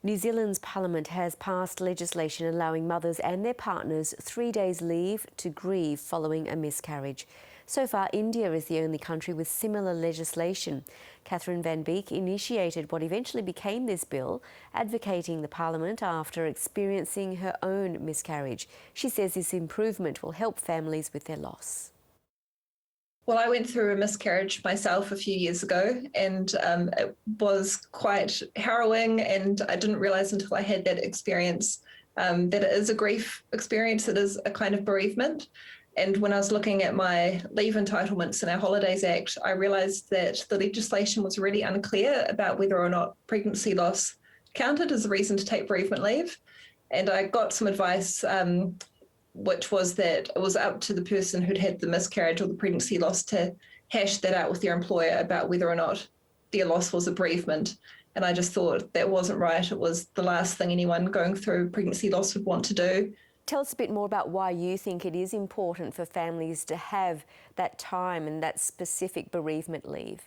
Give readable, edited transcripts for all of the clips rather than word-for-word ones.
New Zealand's Parliament has passed legislation allowing mothers and their partners 3 days leave to grieve following a miscarriage. So far, India is the only country with similar legislation. Catherine Van Beek initiated what eventually became this bill, advocating the Parliament after experiencing her own miscarriage. She says this improvement will help families with their loss. Well, I went through a miscarriage myself a few years ago, and it was quite harrowing, and I didn't realise until I had that experience that it is a grief experience. It is a kind of bereavement. And when I was looking at my leave entitlements in our Holidays Act, I realised that the legislation was really unclear about whether or not pregnancy loss counted as a reason to take bereavement leave. And I got some advice which was that it was up to the person who'd had the miscarriage or the pregnancy loss to hash that out with their employer about whether or not their loss was a bereavement. And I just thought that wasn't right. It was the last thing anyone going through pregnancy loss would want to do. Tell us a bit more about why you think it is important for families to have that time and that specific bereavement leave.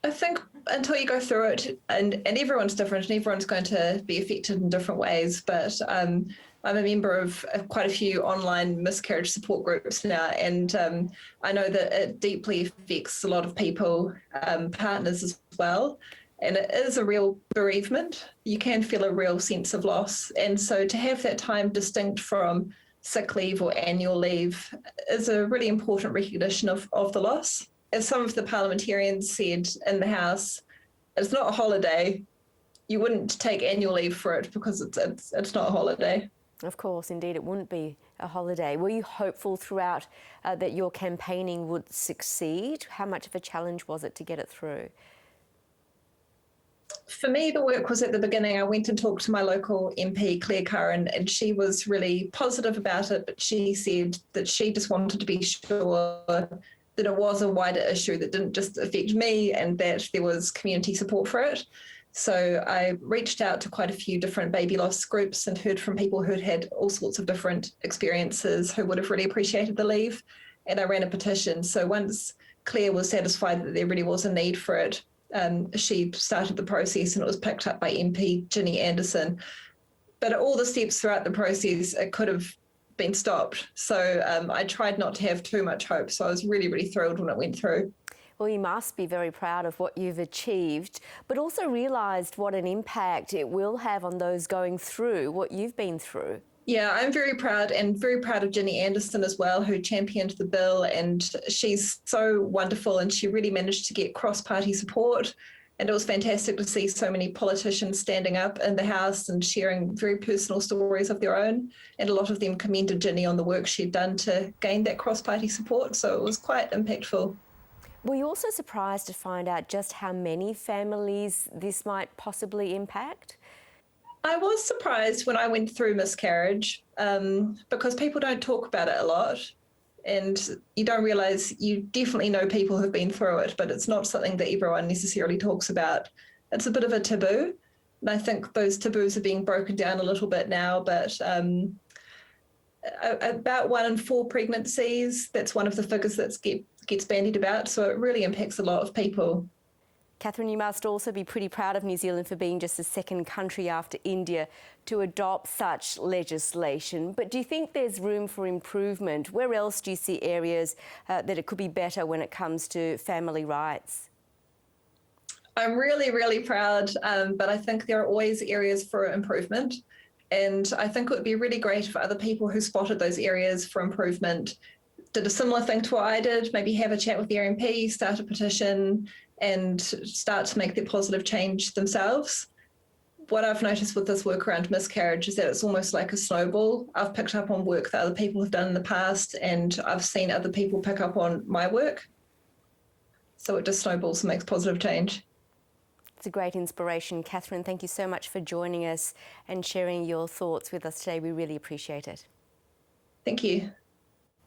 I think until you go through it, and everyone's different and everyone's going to be affected in different ways, but I'm a member of quite a few online miscarriage support groups now, and I know that it deeply affects a lot of people, partners as well, and it is a real bereavement. You can feel a real sense of loss, and so to have that time distinct from sick leave or annual leave is a really important recognition of the loss. As some of the parliamentarians said in the House, it's not a holiday. You wouldn't take annual leave for it because it's not a holiday. Of course, indeed, it wouldn't be a holiday. Were you hopeful throughout that your campaigning would succeed? How much of a challenge was it to get it through? For me, the work was at the beginning. I went and talked to my local MP, Claire Curran, and she was really positive about it, but she said that she just wanted to be sure that it was a wider issue that didn't just affect me and that there was community support for it. So I reached out to quite a few different baby loss groups and heard from people who'd had all sorts of different experiences who would have really appreciated the leave. And I ran a petition. So once Claire was satisfied that there really was a need for it, she started the process and it was picked up by MP Ginny Anderson. But at all the steps throughout the process, it could have been stopped. So I tried not to have too much hope. So I was really, really thrilled when it went through. Well, you must be very proud of what you've achieved, but also realised what an impact it will have on those going through what you've been through. Yeah, I'm very proud and very proud of Ginny Anderson as well, who championed the bill, and she's so wonderful and she really managed to get cross-party support. And it was fantastic to see so many politicians standing up in the House and sharing very personal stories of their own. And a lot of them commended Ginny on the work she'd done to gain that cross-party support. So it was quite impactful. Were you also surprised to find out just how many families this might possibly impact? I was surprised when I went through miscarriage because people don't talk about it a lot. And you don't realise, you definitely know people who've been through it, but it's not something that everyone necessarily talks about. It's a bit of a taboo. And I think those taboos are being broken down a little bit now, but about 1 in 4 pregnancies, that's one of the figures that gets bandied about. So it really impacts a lot of people. Catherine, you must also be pretty proud of New Zealand for being just the second country after India to adopt such legislation. But do you think there's room for improvement? Where else do you see areas that it could be better when it comes to family rights? I'm really, really proud, but I think there are always areas for improvement. And I think it would be really great if other people who spotted those areas for improvement did a similar thing to what I did, maybe have a chat with their MP, start a petition, and start to make that positive change themselves. What I've noticed with this work around miscarriage is that it's almost like a snowball. I've picked up on work that other people have done in the past, and I've seen other people pick up on my work. So it just snowballs and makes positive change. It's a great inspiration. Catherine, thank you so much for joining us and sharing your thoughts with us today. We really appreciate it. Thank you.